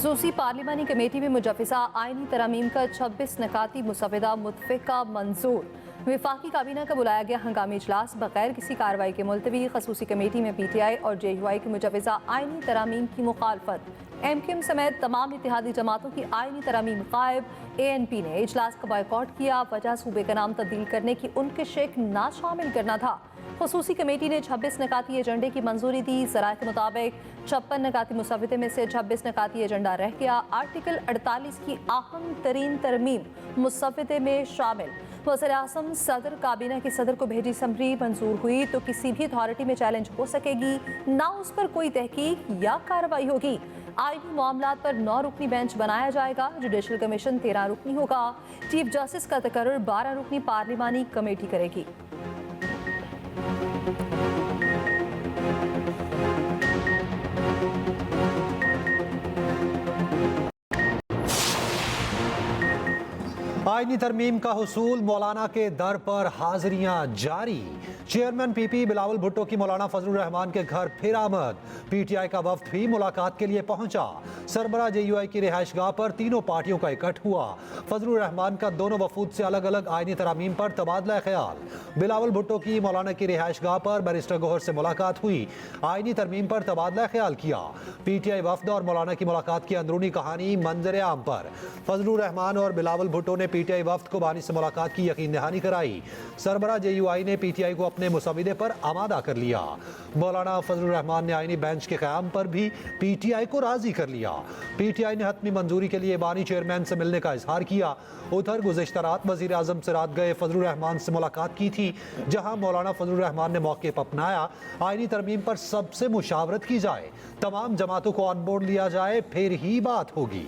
खसूसी पार्लिमानी कमेटी में मुजफ्फिसा आईनी तरमीम का 26 नकाती मुसवदा मुतफ़िका मंजूर। वफाकी काबीना का बुलाया गया हंगामी इजलास बगैर किसी कार्रवाई के मुलतवी। खसूसी कमेटी में PTI और JUI की मुजव्वज़ा आईनी तरामीम की मुखालफत। MQM समेत तमाम इत्तेहादी जमातों की आईनी तरामीम गायब। ANP ने इजलास का बायकॉट किया। वजह सूबे का नाम तब्दील करने की उनके शेख ना शामिल करना था। खसूसी कमेटी ने 26 नकाती एजेंडे की मंजूरी दी। ज़राए के मुताबिक 56 नकाती मुसवदे में से 26 नकाती एजेंडा रह गया। आर्टिकल 48 की अहम तरीन तरमीम मुसवदे में शामिल। वज़ीर-ए-आज़म सदर काबीना के सदर को भेजी समरी मंजूर हुई तो किसी भी अथॉरिटी में चैलेंज हो सकेगी, ना उस पर कोई तहकीक या कार्रवाई होगी। आईनी मामलात पर 9 रुकनी बेंच बनाया जाएगा। जुडिशल कमीशन 13 रुकनी होगा। चीफ जस्टिस का तकर्रुर 12 रुकनी पार्लिमानी कमेटी करेगी। आईनी तरमीम का हुसूल, मौलाना के दर पर हाजिरियां जारी। चेयरमैन PP बिलावल भुट्टो की मौलाना फजलुर रहमान के घर फिर आमद। PTI का वफ्द भी मुलाकात के लिए पहुंचा। सरबरा JUI की रिहाइशगाह पर तीनों पार्टियों का इकट्ठ हुआ। फजलुर रहमान का दोनों वफूद से अलग अलग आईनी तरामीम पर तबादला ख्याल। बिलावल भुट्टो की मौलाना की रिहाइशगाह पर बैरिस्टर गौहर से मुलाकात हुई। आईनी तरमीम पर तबादला ख्याल किया। PTI वफ्द और मौलाना की मुलाकात की अंदरूनी कहानी मंजर आम पर। फजलुर रहमान और बिलावल भुट्टो ने PTI वफ्द को बानी से मुलाकात की यकीन दहानी कराई। सरबरा JUI ने PTI को अपने मुसविदे पर आमादा कर लिया। मौलाना फजलुर रहमान ने आईनी बेंच के क़याम पर भी PTI को राजी कर लिया। PTI ने हतमी मंजूरी के लिए बानी चेयरमैन से मिलने का इजहार किया। उधर गुज़िश्ता रात वज़ीर-ए-आज़म से रात गए फजलुर रहमान से मुलाकात की थी, जहां मौलाना फजलुर रहमान ने मौके पर अपनाया आईनी तरमीम पर सबसे मुशावरत की जाए, तमाम जमातों को ऑन बोर्ड लिया जाए, फिर ही बात होगी।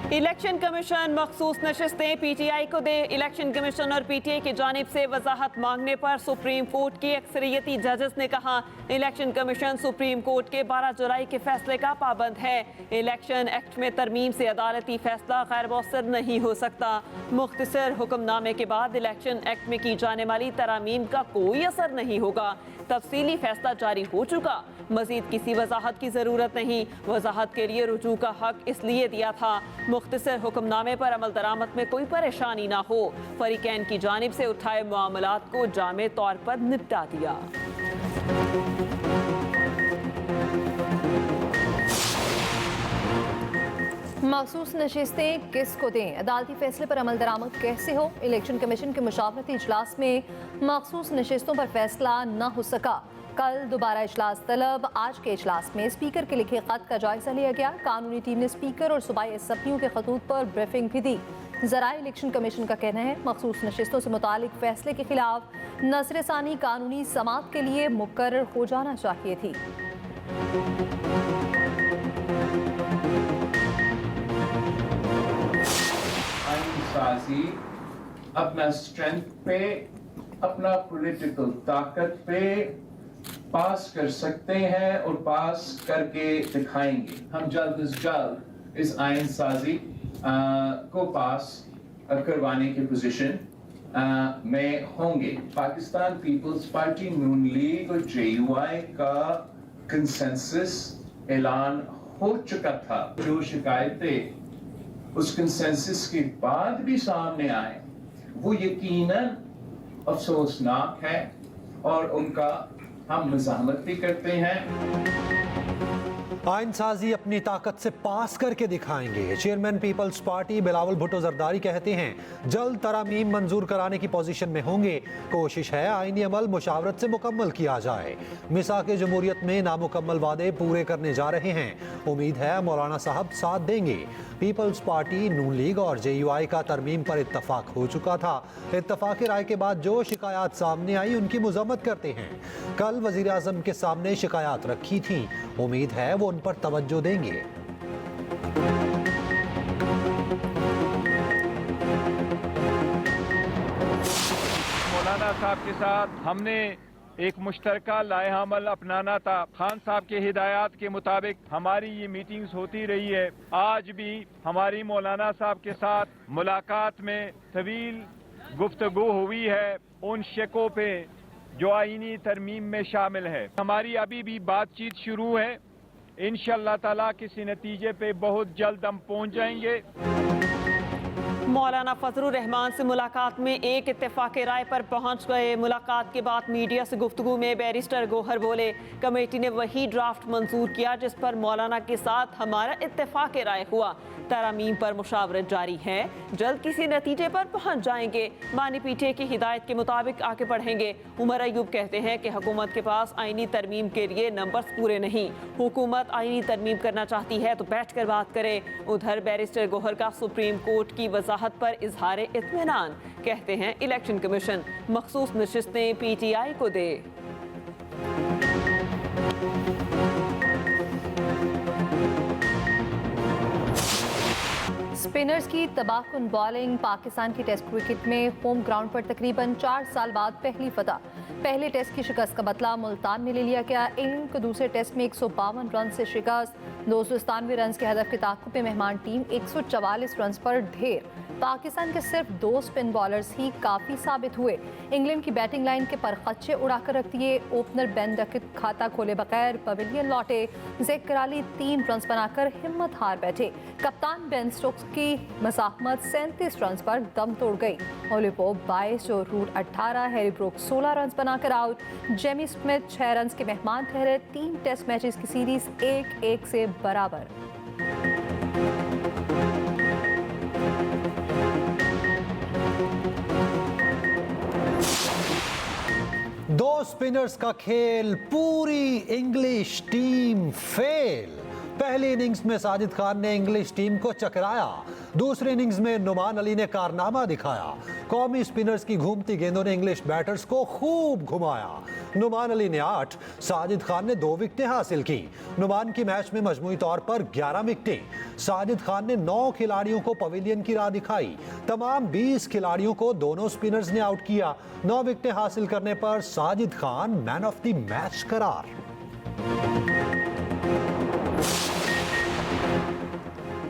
इलेक्शन कमीशन मखसूस नशिस्तें PTI को दे। इलेक्शन कमीशन और PTI की जानिब से वजाहत मांगने पर सुप्रीम कोर्ट की अक्सरियती जजेस ने कहा, इलेक्शन कमीशन सुप्रीम कोर्ट के 12 जुलाई के फैसले का पाबंद है। इलेक्शन एक्ट में तरमीम से अदालती फैसला गैर मौसर नहीं हो सकता। मुख्तसर हुक्मनामे के बाद इलेक्शन एक्ट में की जाने वाली तरामीम का कोई असर नहीं होगा। तफसीली फैसला जारी हो चुका, मजीद किसी वजाहत की जरूरत नहीं। वजाहत के लिए रुजू का हक इसलिए दिया था मुख्तसर हुक्मनामे पर अमल दरामद में कोई परेशानी ना हो। फरीकैन की जानिब से उठाए मामलात को जामे तौर पर निपटा दिया। मखसूस नशिस्तें किसको दें, अदालती फैसले पर अमल दरामद कैसे हो। इलेक्शन कमीशन के मुशावरती इजलास में मखसूस नशिस्तों पर फैसला न हो सका। कल दोबारा इजलास तलब। आज के इजलास में स्पीकर के लिखे खत का जायजा लिया गया। कानूनी टीम ने स्पीकर और सूबाई एसएसपीओ के खतूत पर ब्रीफिंग भी दी। ज़राए इलेक्शन कमीशन का कहना है, मखसूस नशिस्तों से मुतालिक फैसले के खिलाफ नज़रसानी कानूनी समाअत के लिए मुकर्रर हो जाना चाहिए थी। अपना स्ट्रेंथ पे, अपना पॉलिटिकल ताकत पे पास कर सकते हैं और पास करके दिखाएंगे। हम जल्द अज जल्द इस आइन साजी को पास करवाने की पोजीशन में होंगे। पाकिस्तान पीपल्स पार्टी, नून लीग और JUI का कंसेंसस ऐलान हो चुका था। जो शिकायतें उस कंसेंसस के बाद भी सामने आए, वो यकीनन अफसोसनाक है और उनका हम मज़ाहमत भी करते हैं। आइन साजी अपनी ताकत से पास करके दिखाएंगे। Chairman People's Party Bilawal Bhutto Zardari कहते हैं, जल्द तरामीम मंजूर कराने की पोजीशन में होंगे। कोशिश है आईनी अमल मुशावरत से मुकम्मल किया जाए। मिसाक जमहूरियत में नामुकम्मल वादे पूरे करने जा रहे हैं। उम्मीद है मौलाना साहब साथ देंगे। पीपल्स पार्टी, नून लीग और JUI का तरमीम पर इत्तफाक हो चुका था। इत्तफाक राय के बाद जो शिकायत सामने आई उनकी मजम्मत करते हैं। कल वज़ीर-ए-आज़म के सामने शिकायत रखी थी, उम्मीद है वो उन पर तवज्जो देंगे। मौलाना साहब के साथ हमने एक मुश्तरका लाएहामल अपनाना था। खान साहब के हिदायत के मुताबिक हमारी ये मीटिंग्स होती रही है। आज भी हमारी मौलाना साहब के साथ मुलाकात में तवील गुफ्तगू हुई है उन शिकों पे जो आईनी तरमीम में शामिल है। हमारी अभी भी बातचीत शुरू है, इंशाअल्लाह ताला किसी नतीजे पे बहुत जल्द हम पहुंच जाएंगे। मौलाना फजलुर रहमान से मुलाकात में एक इत्तेफाक राय पर पहुंच गए। मुलाकात के बाद मीडिया से गुफ्तगू में बैरिस्टर गौहर बोले, कमेटी ने वही ड्राफ्ट मंजूर किया जिस पर मौलाना के साथ हमारा इत्तेफाक राय हुआ। तरामीम पर मुशावरत जारी है, जल्द किसी नतीजे पर पहुंच जाएंगे। बानी पीटीआई की हिदायत के मुताबिक आगे बढ़ेंगे। उमर अयूब कहते हैं कि हुकूमत के पास आईनी तरमीम के लिए नंबर्स पूरे नहीं। हुकूमत आईनी तरमीम करना चाहती है तो बैठकर बात करे। उधर बैरिस्टर गौहर का सुप्रीम कोर्ट की वजाहत पर इजहार इत्मीनान, कहते हैं इलेक्शन कमीशन मखसूस नशिस्तें पीटीआई को दे। स्पिनर्स की तबाहकुन बॉलिंग, पाकिस्तान की टेस्ट क्रिकेट में होम ग्राउंड पर तकरीबन 4 साल बाद पहली फतह। पहले टेस्ट की शिकस्त का बदला मुल्तान में ले लिया गया। इंग्लैंड को दूसरे टेस्ट में 152 रन से शिकस्त। 297 रन के हदफ के ताक़ुब में मेहमान टीम 144 रन पर ढेर। पाकिस्तान के सिर्फ 2 स्पिन बॉलर्स ही काफ़ी साबित हुए। इंग्लैंड की बैटिंग लाइन के परखच्चे उड़ाकर रख दिए। ओपनर बेन डकट खाता खोले बगैर पवेलियन लौटे। ज़ेक कराली 3 रन बनाकर हिम्मत हार बैठे। कप्तान बेन स्टोक्स की मज़ाहमत 37 रन पर दम तोड़ गई। ओली पोप 22 और रूट 18, हैरी ब्रूक 16 रन बनाकर आउट। जेमी स्मिथ 6 रन के मेहमान ठहरे। 3 टेस्ट मैचेस की सीरीज 1-1 से बराबर। दो स्पिनर्स का खेल, पूरी इंग्लिश टीम फेल। पहली इनिंग्स में साजिद खान ने इंग्लिश टीम को चकराया, दूसरी इनिंग्स में नुमान अली ने कारनामा दिखाया। कौमी स्पिनर्स की घूमती गेंदों ने इंग्लिश बैटर्स को खूब घुमाया। नुमान अली ने 8, साजिद खान ने 2 विकेटें हासिल की। नुमान की मैच में मजमूई तौर पर 11 विकेटें। साजिद खान ने 9 खिलाड़ियों को पवेलियन की राह दिखाई। तमाम 20 खिलाड़ियों को दोनों स्पिनर्स ने आउट किया। 9 विकेटें हासिल करने पर Sajid Khan man of the match करार।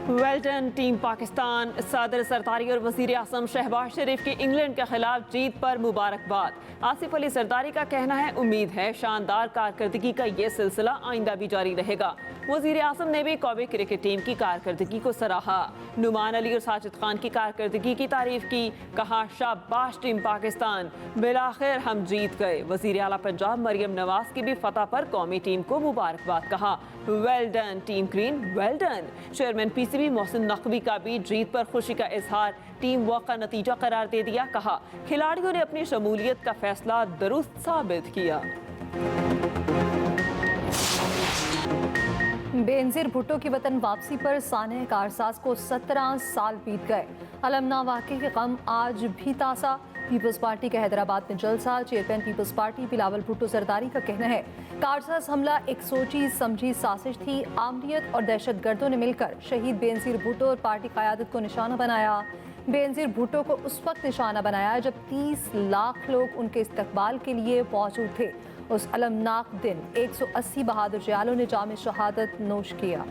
वेल्टन टीम पाकिस्तान। सदर सरदारी और वजीर आजम शहबाज शरीफ की इंग्लैंड के खिलाफ जीत पर मुबारकबाद। आसिफ अली सरदारी का कहना है, उम्मीद है शानदार कारकर्दगी का ये सिलसिला आइंदा भी जारी रहेगा। वजीर आजम ने भी कौमी क्रिकेट टीम की कारकर्दगी को सराहा। नुमान अली और साजिद खान की कारकर्दगी की तारीफ की। कहा, शाबाश टीम पाकिस्तान, बिलाखिर हम जीत गए। वजीर आला पंजाब मरियम नवाज की भी फतह पर कौमी टीम को मुबारकबाद। कहा, well done team green, well done. Chairman PCB Mohsin Naqvi का भी जीत पर खुशी का इजहार टीम वर्क का नतीजा करार दे दिया। कहा, खिलाड़ियों ने अपनी शमूलियत का फैसला दुरुस्त साबित किया। बेनजीर भुट्टो की वतन वापसी पर साने कारसाज को 17 साल बीत गए। अलमना वाक़े के गम आज भी ताज़ा। पीपल्स पार्टी के हैदराबाद में जलसा। Chairman People's Party Bilawal Bhutto Zardari का कहना है, कारसाज हमला एक सोची समझी साजिश थी। आमरीत और दहशत गर्दों ने मिलकर शहीद बेनजीर भुट्टो और पार्टी क़यादत को निशाना बनाया। बेनजीर भुट्टो को उस वक्त निशाना बनाया जब 30 लाख लोग उनके इस्तकबाल के लिए मौजूद थे। उस अलमनाक दिन 180 बहादुर जयालों ने जामे शहादत नोश किया।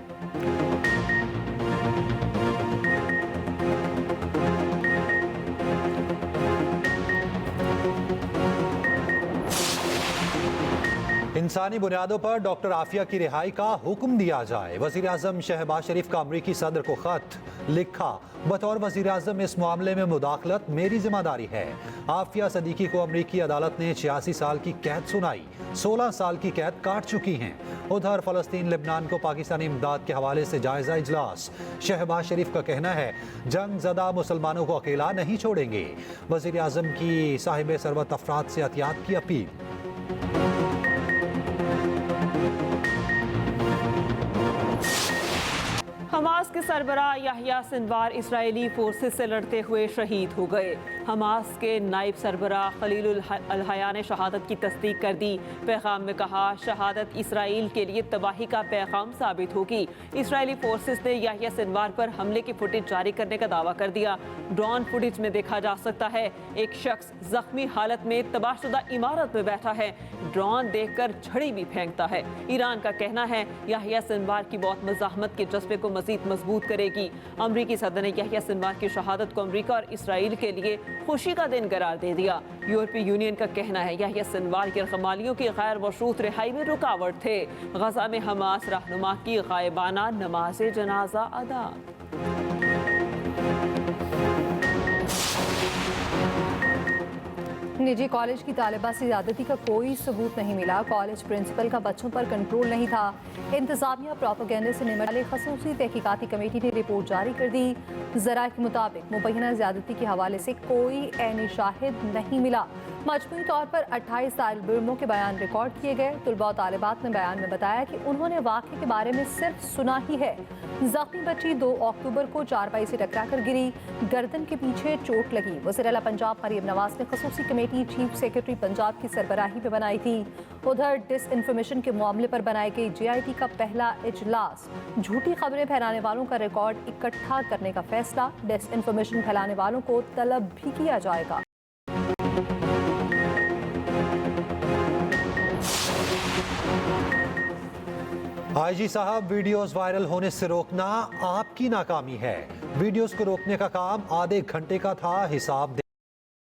इंसानी बुनियादों पर डॉक्टर आफिया की रिहाई का हुक्म दिया जाए। वजीर आजम शहबाज शरीफ का अमरीकी सदर को खत लिखा, बतौर वजीर आजम इस मामले में मुदाखलत मेरी जिम्मेदारी है। आफिया सदीकी को अमरीकी अदालत ने 86 साल की कैद सुनाई, 16 साल की कैद काट चुकी हैं। उधर फलस्तीन लेबनान को पाकिस्तानी इमदाद के हवाले से जायजा इजलास। शहबाज शरीफ का कहना है, जंग ज़दा मुसलमानों को अकेला नहीं छोड़ेंगे। वजीर आजम की साहिब सरवत अफराद से एहतियात की अपील। हमास के सरबराह याहिया सिनवार इजरायली फोर्सेस से लड़ते हुए शहीद हो गए। हमास के नायब सरबराह खलीलुल हया ने शहादत की तस्दीक कर दी। पैगाम में कहा, शहादत इसराइल के लिए तबाही का पैगाम साबित होगी। इसराइली फोर्सेस ने याहिया सिनवार पर हमले की फुटेज जारी करने का दावा कर दिया। ड्रोन फुटेज में देखा जा सकता है एक शख्स जख्मी हालत में तबाहशुदा इमारत में बैठा है। ड्रोन देखकर छड़ी भी फेंकता है। ईरान का कहना है, याहिया सिनवार की मौत मज़ाहमत के जज्बे को मजीद मजबूत मजबूत करेगी। अमरीकी सदर ने यहया सिनवार की शहादत को अमरीका और इसराइल के लिए खुशी का दिन करार दे दिया। यूरोपीय यूनियन का कहना है यहया सिनवार के कमालियों की गैर मशरूत रिहाई में रुकावट थे। गजा में हमास रहनुमा की गायबाना नमाज जनाजा अदा। निजी कॉलेज की तालिबा से ज्यादती का कोई सबूत नहीं मिला। कॉलेज प्रिंसिपल का बच्चों पर कंट्रोल नहीं था। इंतजामिया प्रोपेगेंडे से निमटने वाली खसूसी तहकीकाती कमेटी ने रिपोर्ट जारी कर दी। जरा के मुताबिक मुबैना ज्यादती के हवाले से कोई ऐनी शाहिद नहीं मिला। मजमूई तौर पर 28 तालिब इल्मों के बयान रिकॉर्ड किए गए। तुलबा और तालिबात ने बयान में बताया कि उन्होंने वाक़े के बारे में सिर्फ सुना ही है। जख्मी बच्ची 2 अक्टूबर को चारपाई से टकरा कर गिरी, गर्दन के पीछे चोट लगी। वज़ीर आला पंजाब मरियम नवाज ने खसूसी कमेटी चीफ सेक्रेटरी पंजाब की सरबराही में बनाई थी। उधर डिस इन्फॉर्मेशन के मामले पर बनाई गई JIT का पहला इजलास। झूठी खबरें फैलाने वालों का रिकॉर्ड इकट्ठा करने का फैसला। डिस इन्फॉर्मेशन फैलाने वालों को तलब भी किया जाएगा। IG साहब, वीडियोस वायरल होने से रोकना आपकी नाकामी है। वीडियोस को रोकने का काम आधे घंटे का था, हिसाब दे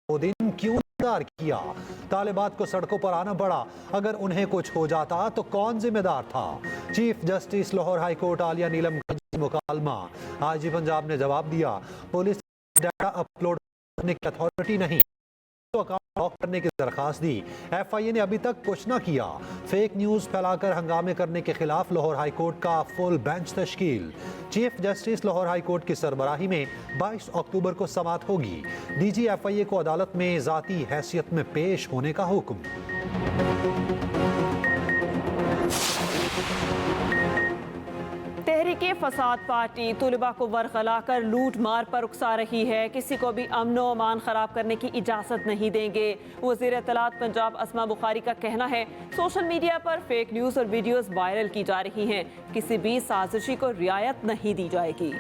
2 दिन क्यों इंतजार किया? तालिबात को सड़कों पर आना पड़ा। अगर उन्हें कुछ हो जाता तो कौन जिम्मेदार था? Chief justice Lahore high court Aliya Neelum का मुकालमा। IG पंजाब ने जवाब दिया, पुलिस डाटा अपलोड करने की अथॉरिटी नहीं, तो अकाउंट ब्लॉक करने की दरखास्त दी। FIA ने अभी तक कुछ ना किया। फेक न्यूज़ फैलाकर हंगामे करने के खिलाफ लाहौर हाई कोर्ट का फुल बेंच तश्कील। Chief justice Lahore high court की सरबराही में 22 अक्टूबर को समाअत होगी। DG FIA को अदालत में ज़ाती हैसियत में पेश होने का हुक्म। तहरीके फसाद पार्टी तुलबा को वरगला कर लूट मार पर उकसा रही है। किसी को भी अमन व अमान खराब करने की इजाज़त नहीं देंगे। वज़ीर इत्तलात पंजाब अस्मा बुखारी का कहना है सोशल मीडिया पर फेक न्यूज़ और वीडियोस वायरल की जा रही हैं। किसी भी साजिशी को रियायत नहीं दी जाएगी।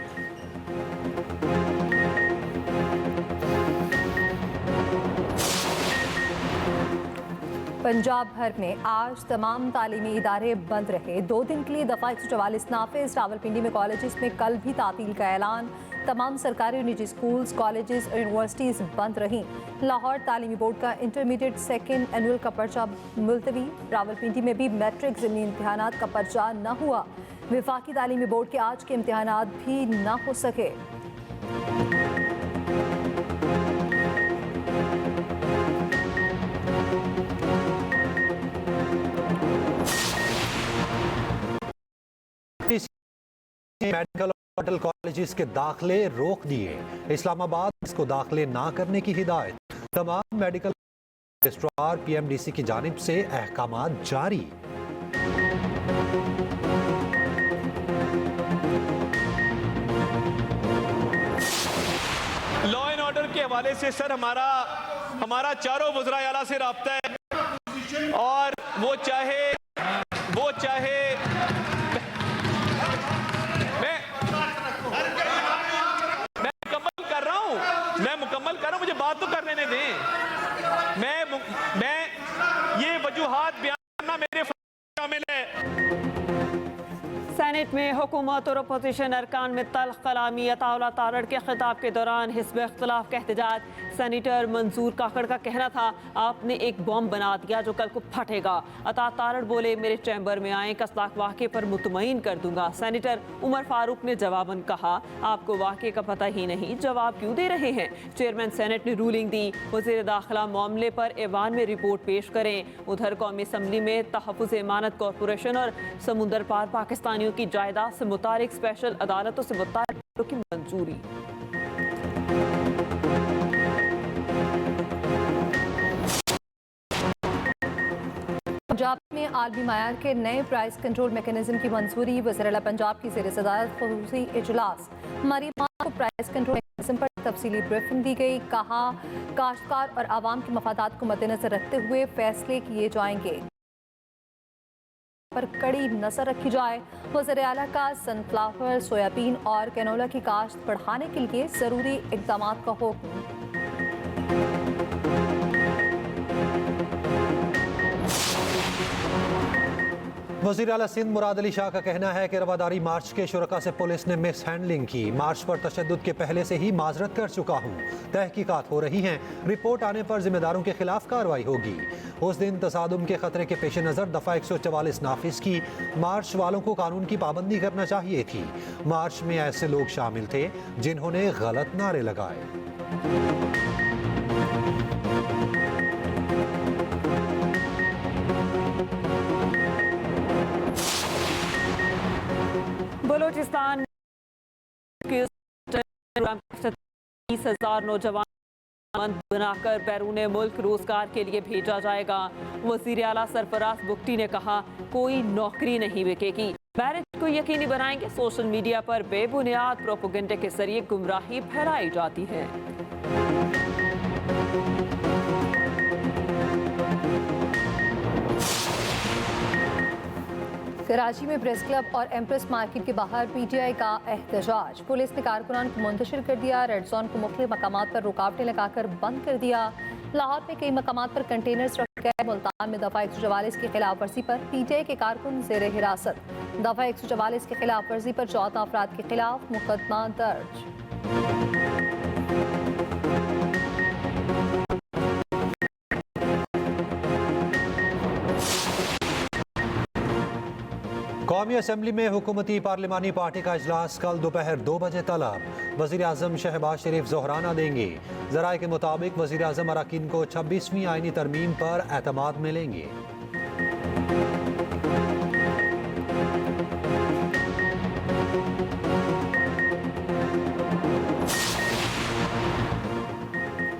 पंजाब भर में आज तमाम तालीमी इदारे बंद रहे। 2 दिन के लिए दफ़ा 144 नाफिज। रावलपिंडी में कॉलेजेस में कल भी तातील का ऐलान। तमाम सरकारी और निजी स्कूल्स, कॉलेजेस और यूनिवर्सिटीज़ बंद रहीं। लाहौर तालीमी बोर्ड का इंटरमीडिएट सेकेंड एनुअल का पर्चा मुलतवी। रावलपिंडी में भी मैट्रिक ज़िमनी इम्तिहानात का पर्चा न हुआ। वफाकी तालीमी बोर्ड के आज के इम्तिहानात भी न हो सके। मेडिकल और मेडिकल कॉलेजेस के दाखिले रोक दिए। इस्लामाबाद इसको दाखिले ना करने की हिदायत। तमाम मेडिकल रजिस्ट्रार PMDC की जानिब से अहकामात जारी। लॉ एंड ऑर्डर के हवाले से सर हमारा चारों वज़राए आला से राब्ता है और वो चाहे मैं मुकम्मल कर रहा हूं, मुझे बात तो कर लेने दें। मैं ये वजूहात बयान करना मेरे शामिल है। सेनेट में हुकूमत और अपोजिशन अरकान में तल्ख कलामी। अताउल्लाह तारड़ के खिताब के दौरान हिस्ब इख्तिलाफ का एहतजाज। सेनेटर मंसूर काकड़ का कहना था आपने एक बॉम्ब बना दिया जो कल को फटेगा। अता तारड़ बोले मेरे चैम्बर में आए, कसलाक वाक़े पर मुतमईन कर दूंगा। सेनेटर उमर फारूक ने जवाबन कहा आपको वाक़े का पता ही नहीं, जवाब क्यों दे रहे हैं? चेयरमैन सेनेट ने रूलिंग दी वज़ीर दाखिला मामले पर ऐवान में रिपोर्ट पेश करें। उधर कौमी असम्बली में तहफ़्फ़ुज़ इमानत कॉरपोरेशन और समुंदर पार पाकिस्तानियों की जायदाद से मुतालिक स्पेशल अदालतों से मुतालिक की मंजूरी। पंजाब में आलमी मायार के नए प्राइस कंट्रोल मैकेनिज्म की मंजूरी। वज़ीर आला पंजाब की ज़ेर सदारत ख़ुसूसी इजलास। मरीम को प्राइस कंट्रोल मैकेनिज्म पर तफसीली ब्रीफिंग दी गई। कहा काश्तकार और आवाम के मफादात को मद्देनजर रखते हुए फैसले किए जाएंगे, पर कड़ी नजर रखी जाए। वज़ीर आला का सनफ्लावर, सोयाबीन और कैनोला की काश्त बढ़ाने के लिए ज़रूरी इक़दाम का हुक्म। वज़ीर आला सिंध मुराद अली शाह का कहना है कि रवादारी मार्च के शुरका से पुलिस ने मिस हैंडलिंग की। मार्च पर तशद्दुद के पहले से ही माजरत कर चुका हूँ। तहकीकात हो रही हैं। रिपोर्ट आने पर जिम्मेदारों के खिलाफ कार्रवाई होगी। उस दिन तसादुम के खतरे के पेश नज़र दफ़ा 144 नाफिज की। मार्च वालों को कानून की पाबंदी करना चाहिए थी। मार्च में ऐसे लोग शामिल थे जिन्होंने गलत नारे लगाए। बलूचिस्तान के 30,000 नौजवान बनाकर बैरून मुल्क रोजगार के लिए भेजा जाएगा। वजीर आला सरफराज बुगटी ने कहा, कोई नौकरी नहीं बिकेगी। मैरिज को यकीनी बनाएंगे। सोशल मीडिया पर बेबुनियाद प्रोपेगेंडे के जरिए गुमराही फैलाई जाती है। कराची में प्रेस क्लब और एम्प्रेस मार्केट के बाहर पीटीआई का एहतजाज। पुलिस ने कारकुनान को मुंतशिर कर दिया। रेड जोन को मुख्तलिफ मकामात पर रुकावटें लगाकर बंद कर दिया। लाहौर में कई मकामात पर कंटेनर्स रखे गए। मुल्तान में दफ़ा 144 की खिलाफ वर्जी पर पीटीआई के कारकुन ज़ेर हिरासत। दफ़ा 144 की खिलाफ वर्जी पर 14 अफराद के खिलाफ मुकदमा दर्ज। कौमी असम्बली में हुकूमती पार्लिमानी पार्टी का इजलास कल दोपहर 2 बजे तलब। वज़ीर आज़म शहबाज शरीफ जोहराना देंगे। ज़राए के मुताबिक वज़ीर आज़म अरकान को 26वीं आईनी तरमीम पर एतमाद मिलेंगे।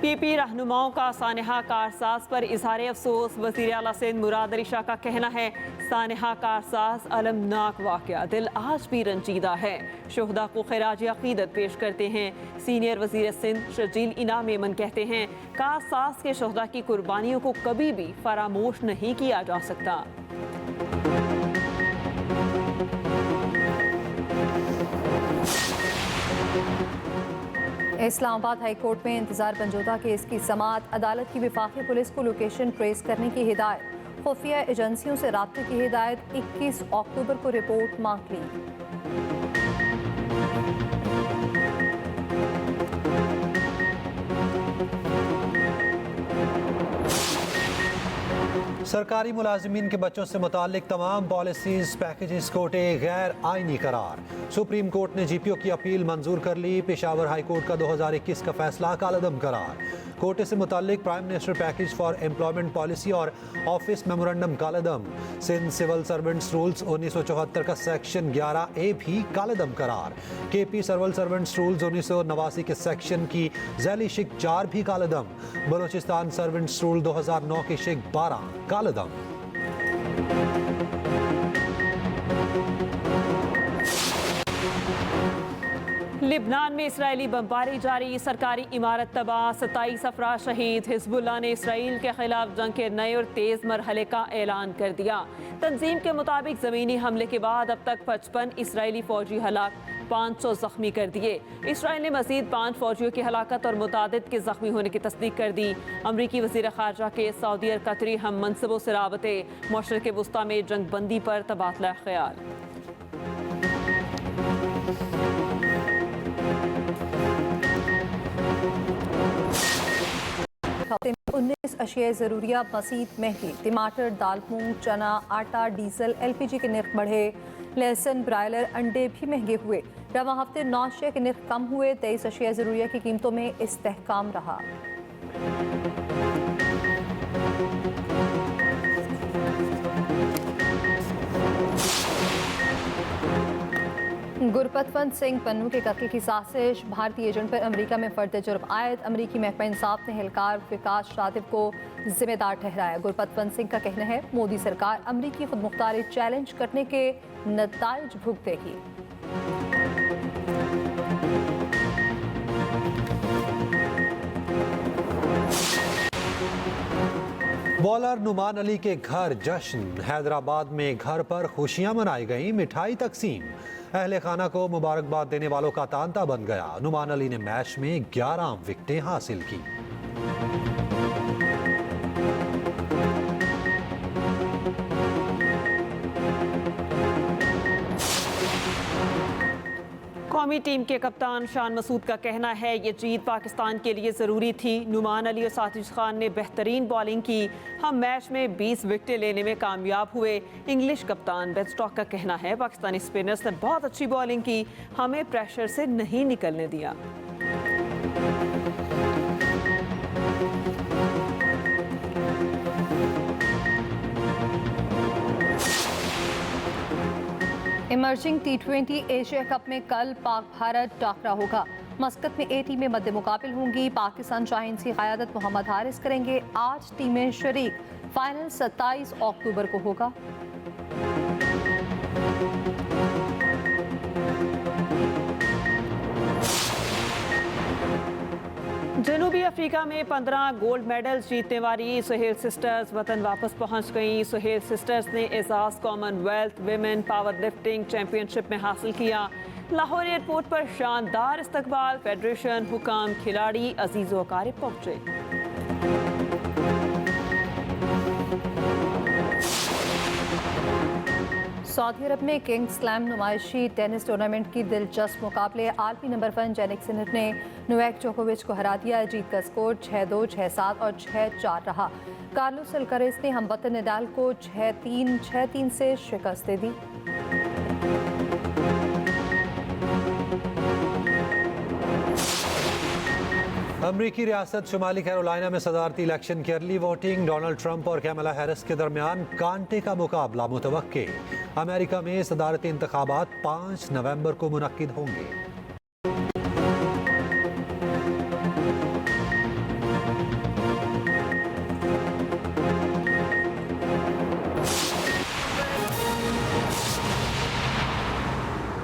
पीपी रहनुमाओं का सानेहा कारसाज पर इजहार अफसोस। वज़ीर आला सिंध मुराद अली शाह का कहना है, सानेहा कारसाज अलमनाक वाक़या, दिल आज भी रंजीदा है। शुहदा को खिराज अक़ीदत पेश करते हैं। सीनियर वज़ीर सिंध शर्जील इनाम मेमन कहते हैं, कारसाज के शुहदा की कुर्बानियों को कभी भी फरामोश नहीं किया जा सकता। इस्लामाबाद हाई कोर्ट में इंतजार पंजोता केस की समाअत। अदालत की वफाकी पुलिस को लोकेशन ट्रेस करने की हिदायत। खुफिया एजेंसियों से राब्ते की हिदायत। 21 अक्टूबर को रिपोर्ट मांग ली। सरकारी मुलाजिमीन के बच्चों से मुताल्लिक तमाम पॉलिसीज पैकेजेस कोटे गैर आइनी करार। सुप्रीम कोर्ट ने जीपीओ की अपील मंजूर कर ली। पेशावर हाई कोर्ट का 2021 का फैसला कालअदम करार। कोटे से मुताल्लिक prime minister package for employment policy और ऑफिस मेमोरेंडम कालअदम। सिंध सिविल सर्वेंट्स रूल्स 1974 का सेक्शन 11A भी कालअदम करार। केपी सिविल सर्वेंट्स रूल्स 1989 के सेक्शन की झैली शिक 4 भी कालअदम। बलूचिस्तान सर्वेंट्स रूल 2009 के शिक 12 कालअदम। लिबनान में इसराइली बमबारी जारी। सरकारी इमारत तबाह, 27 अफराद शहीद। हिजबुल्लाह ने इसराइल के खिलाफ जंग के नए और तेज मरहले का ऐलान कर दिया। तंजीम के मुताबिक जमीनी हमले के बाद अब तक 55 इसराइली फौजी हलाक, 500 जख्मी कर दिए। इसराइल ने मजीद 5 फौजियों की हलाकत और मुतादिद के जख्मी होने की तस्दीक कर दी। अमरीकी वज़ीर ख़ारजा के सऊदी और कतरी हम मनसबों से राबते। मशरिक़ वुस्ता में जंग बंदी पर तबादला ख्याल। 19 अशिया ज़रूरिया मज़ीद महंगी। टमाटर, दाल, मूंग, चना, आटा, डीजल, LPG के निर्ख बढ़े। लहसुन, ब्रायलर, अंडे भी महंगे हुए। रवा हफ्ते 9 अशिया के निर्ख कम हुए। 23 अशिया ज़रूरिया की कीमतों में इस्तेहकाम रहा। गुरपतवंत सिंह पन्नू के कत्ल की साजिश। भारतीय एजेंट पर अमेरिका में फर्द जुर्म आयद। अमेरिकी महकमा इंसाफ ने एहलकार विकास शातिब को जिम्मेदार ठहराया। गुरपतवंत सिंह का कहना है, मोदी सरकार अमेरिकी खुदमुख्तारी चैलेंज करने के नताइज भुगतेगी। बॉलर नुमान अली के घर जश्न। हैदराबाद में घर पर खुशियां मनाई गई, मिठाई तकसीम। अहले खाना को मुबारकबाद देने वालों का तांता बन गया। नुमान अली ने मैच में 11 विकेटें हासिल की। कौमी टीम के कप्तान शान मसूद का कहना है ये जीत पाकिस्तान के लिए ज़रूरी थी। नुमान अली और साजिद खान ने बेहतरीन बॉलिंग की। हम मैच में 20 विकेटें लेने में कामयाब हुए। इंग्लिश कप्तान बेन स्टोक्स का कहना है पाकिस्तानी स्पिनर्स ने बहुत अच्छी बॉलिंग की, हमें प्रेशर से नहीं निकलने दिया। इमर्जिंग T20 एशिया कप में कल पाक भारत टाकरा होगा। मस्कत में ए टीमें मद्दे मुकाबिल होंगी। पाकिस्तान जायंट्स की क़यादत मोहम्मद हारिस करेंगे। 8 टीमें शरीक। फाइनल 27 अक्टूबर को होगा। जनूबी अफ्रीका में 15 गोल्ड मेडल्स जीतने वाली सुहेल सिस्टर्स वतन वापस पहुंच गई। सुहेल सिस्टर्स ने Ejaz Commonwealth women power lifting championship में हासिल किया। लाहौर एयरपोर्ट पर शानदार इस्तकबाल। फेडरेशन, हुकाम, खिलाड़ी अजीज व अकारिब पहुंचे। सऊदी अरब में किंग्स स्लैम नुमाइशी टेनिस टूर्नामेंट की दिलचस्प मुकाबले। आलमी नंबर 1 जेनिक सिनर ने नोवाक जोकोविच को हरा दिया। जीत का स्कोर 6-2, 6-7 और 6-4 रहा। कार्लोस अल्कारेज ने हमवतन नडाल को 6-3, 6-3 से शिकस्त दे दी। अमरीकी रियासत शुमाली कैरोलिना में सदारती इलेक्शन की अर्ली वोटिंग। डोनाल्ड ट्रंप और कैमला हैरिस के दरमियान कांटे का मुकाबला मुतवक्के। अमेरिका में सदारती इंतखाबात 5 नवंबर को मुनक्किद होंगे।